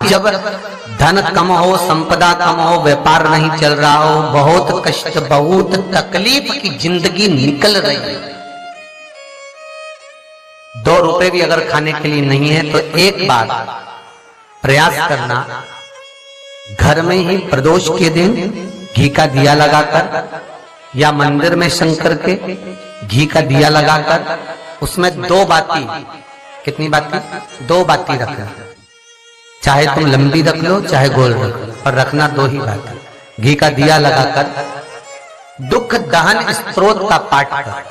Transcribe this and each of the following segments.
जब धन कम हो, संपदा कम हो, व्यापार नहीं चल रहा हो, बहुत कष्ट, बहुत तकलीफ की जिंदगी निकल रही है, 2 रुपए भी अगर खाने के लिए नहीं है तो एक बार प्रयास करना, घर में ही प्रदोष के दिन घी का दिया लगाकर या मंदिर में शंकर के घी का दिया लगाकर उसमें 2 बाती, कितनी बाती? 2 बाती रखना, चाहे तुम लंबी रख लो चाहे गोल रख लो, पर रखना 2 ही बाती। घी का दिया लगाकर दुख दहन स्तोत्र का पाठ कर,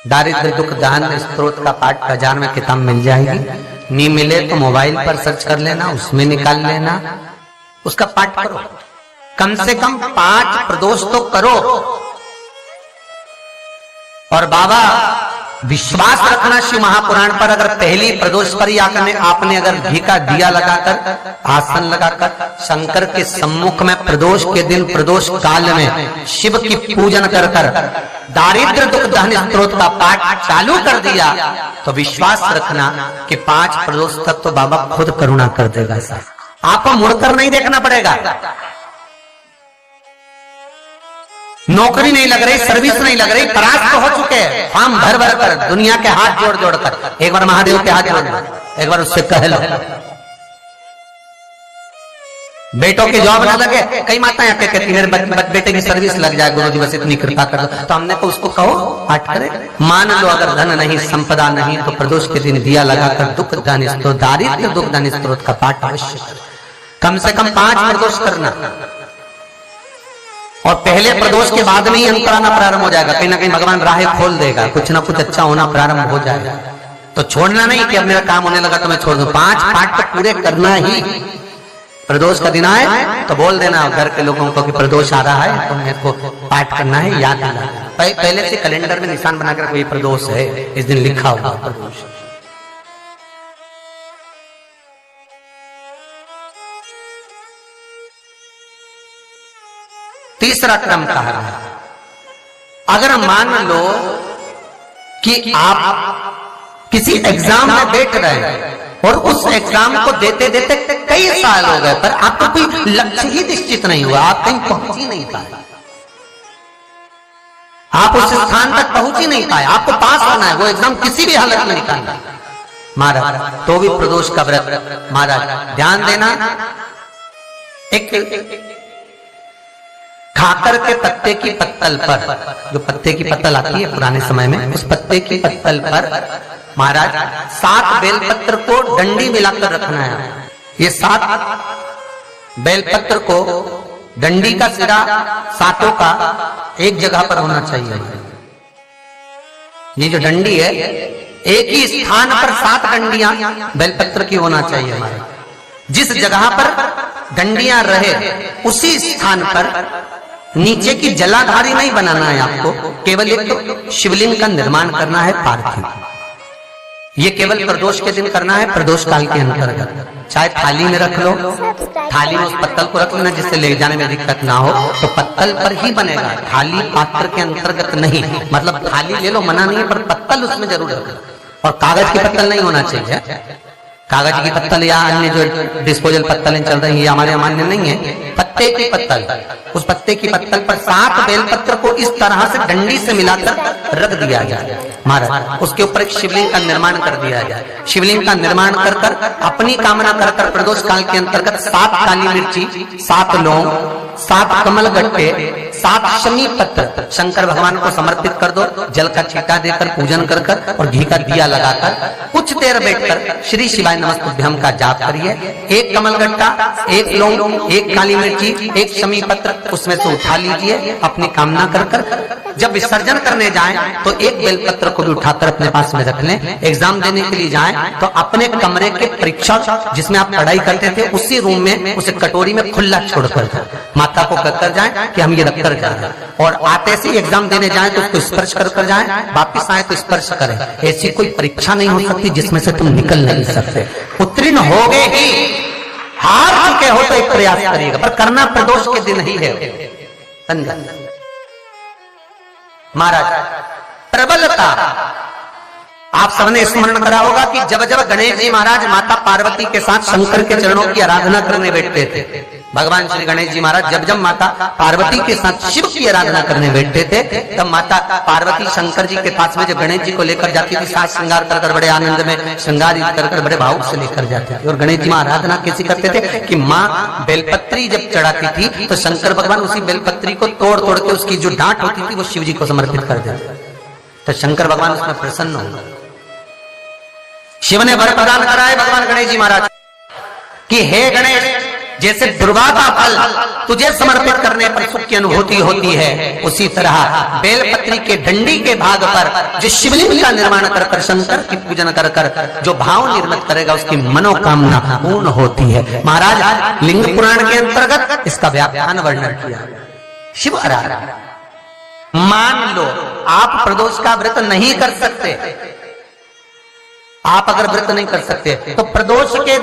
दारिद्र दुख दहन स्तोत्र का पाठ बाजार में किताब मिल जाएगी, नहीं मिले तो मोबाइल पर सर्च कर लेना, उसमें निकाल लेना, उसका पाठ करो, कम से कम 5 प्रदोष तो करो। और बाबा विश्वास रखना शिव महापुराण पर, अगर पहली प्रदोष पर ही आपने अगर घी का दिया लगाकर आसन लगाकर शंकर के सम्मुख में प्रदोष के दिन प्रदोष काल में शिव की पूजन कर दारिद्र दुख दहन स्तोत्र का पाठ चालू कर दिया तो विश्वास रखना कि 5 प्रदोष तक तो बाबा खुद करुणा कर देगा। आपको मुड़कर नहीं देखना पड़ेगा, नौकरी नहीं लग रही, सर्विस नहीं लग रही, परास्त हो चुके हैं, फॉर्म भर भर कर, दुनिया के हाथ जोड़ जोड़ कर, एक बार महादेव के हाथ जोड़ लो, एक बार उससे कह लो। बेटों की जॉब ना लगे, कई माताएं कहती मेरे बेटे की सर्विस लग जाए गुरुजी, बस इतनी कृपा कर दो, तो हमने तो उसको कहो पाठ करे। मान लो अगर धन नहीं, संपदा नहीं, तो प्रदोष के दिन दिया लगाकर दुख दहन स्तोत्र, दारिद्र्य दुख दहन स्तोत्र का पाठ अवश्य करें, कम से कम 5 प्रदोष करना। और पहले प्रदोष के बाद में ही अंतर आना प्रारंभ हो जाएगा, कहीं ना कहीं भगवान राहें खोल देगा, कुछ ना कुछ अच्छा होना प्रारंभ हो जाएगा। तो छोड़ना नहीं कि अब मेरा काम होने लगा तो मैं छोड़ दूं, 5 पाठ तो पूरे करना ही। प्रदोष का दिन आए तो बोल देना घर के लोगों को कि प्रदोष आ रहा है तो मेरे को पाठ करना है, याद दिलाना, पहले से कैलेंडर में निशान बनाकर कोई प्रदोष है, इस दिन लिखा होगा प्रदोष। तीसरा क्रम कहा रहा है, अगर मान लो कि आप किसी एग्जाम में बैठ रहे हैं और उस एग्जाम को देते देते कई साल हो गए पर आपको कोई लक्ष्य ही निश्चित नहीं हुआ, आप कहीं पहुंच ही नहीं पाए, आप उस स्थान तक पहुंच ही नहीं पाए, आपको पास होना है, वो एग्जाम किसी भी हालत में निकालना महाराज, तो भी प्रदोष का व्रत महाराज ध्यान देना। एक खाकर के पत्ते की पत्तल पर, जो पत्ते की पत्तल आती है पुराने समय में, उस पत्ते की पत्तल पर महाराज 7 बेलपत्र को डंडी मिलाकर रखना है। ये 7 बेलपत्र को डंडी का सिरा 7 का एक जगह पर होना चाहिए। ये जो डंडी है एक ही स्थान पर 7 डंडियां बेलपत्र की होना चाहिए हमारे। जिस जगह पर डंडियां रहे उसी स्थान पर नीचे की जलाधारी नहीं बनाना है आपको, केवल एक तो शिवलिंग का निर्माण करना है पार्थिव। ये केवल प्रदोष के दिन करना है, प्रदोष काल के अंतर्गत। चाहे थाली में रख लो, थाली में उस पत्तल को रख लेना जिससे ले जाने में दिक्कत ना हो, तो पत्तल पर ही बनेगा, थाली पात्र के अंतर्गत नहीं। मतलब थाली ले लो मना नहीं है, पर पत्तल उसमें जरूर रखना। और कागज की पत्तल नहीं होना चाहिए, कागज की पत्तल या अन्य जो डिस्पोजल पत्तलें चल रही है हमारे मान्य नहीं है। पत्ते की पत्तल, उस पत्ते की पत्तल पर 7 बेलपत्र को इस तरह से डंडी से मिलाकर रख दिया जाए महाराज। उसके ऊपर एक शिवलिंग का निर्माण कर दिया जाए। शिवलिंग का निर्माण कर कर अपनी कामना कर कर प्रदोष काल के अंतर्गत 7 काली मिर्ची, 7 लौंग, 7 कमल गट्टे, 7 शमी पत्र शंकर भगवान को समर्पित कर दो। जल का छींटा देकर पूजन कर कर और घी का दिया लगाकर कुछ देर बैठकर श्री शिवाय नमस्तुभ्यम का जाप करिए। 1 कमल गट्टा, 1 लौंग, 1 काली मिर्ची, 1 शमी पत्र उसमें से उठा लीजिए अपनी कामना कर कर। जब विसर्जन करने जाएं तो 1 बेलपत्र को भी उठाकर अपने पास में रख लें। एग्जाम देने के लिए जाएं तो अपने कमरे के परीक्षा जिसमें आप पढ़ाई करते थे उसी रूम में उसे कटोरी में खुला छोड़कर माता को कहकर जाएं कि हम ये रखकर जा रहे हैं। और आते से एग्जाम देने जाएं तो उसको स्पर्श कर कर जाएं, वापिस आए तो स्पर्श करें। ऐसी कोई परीक्षा नहीं हो सकती जिसमें से तुम निकल नहीं सकते। उत्तीर्ण हो गए ही, हार चुके हो तो एक प्रयास करिएगा, पर करना प्रदोष के दिन ही है। महाराज प्रबलता आप सबने स्मरण करा होगा कि जब जब गणेश जी महाराज माता पार्वती के साथ शंकर के चरणों की आराधना करने बैठते थे, भगवान श्री गणेश जी महाराज जब जब माता पार्वती के साथ शिव की आराधना करने बैठते थे, तब माता पार्वती शंकर जी के पास में जब गणेश जी को लेकर जाती थी, साज श्रृंगार कर बड़े आनंद में श्रृंगारित कर बड़े भाव से लेकर जाते थे। और गणेश जी महाराज आराधना कैसी करते थे कि माँ बेलपत्री जब चढ़ाती थी तो शंकर भगवान उसी बेलपत्री को तोड़ तोड़ के उसकी जो डांट होती थी वो शिव जी को समर्पित कर देते, तो शंकर भगवान उसमें प्रसन्न हो गए। शिव ने वर प्रदान करा है भगवान गणेश जी महाराज कि हे गणेश, जैसे दुर्गा का फल तुझे समर्पित करने पर सुख की अनुभूति होती है, उसी तरह बेलपत्री के डंडी के भाग पर जो शिवलिंग का निर्माण कर कर शंकर की पूजन कर कर जो भाव निर्मित करेगा उसकी मनोकामना पूर्ण होती है। महाराज लिंग पुराण के अंतर्गत इसका व्याख्यान वर्णन किया। शिव आराधना, मान लो आप प्रदोष का व्रत नहीं कर सकते, आप अगर व्रत नहीं कर सकते तो प्रदोष के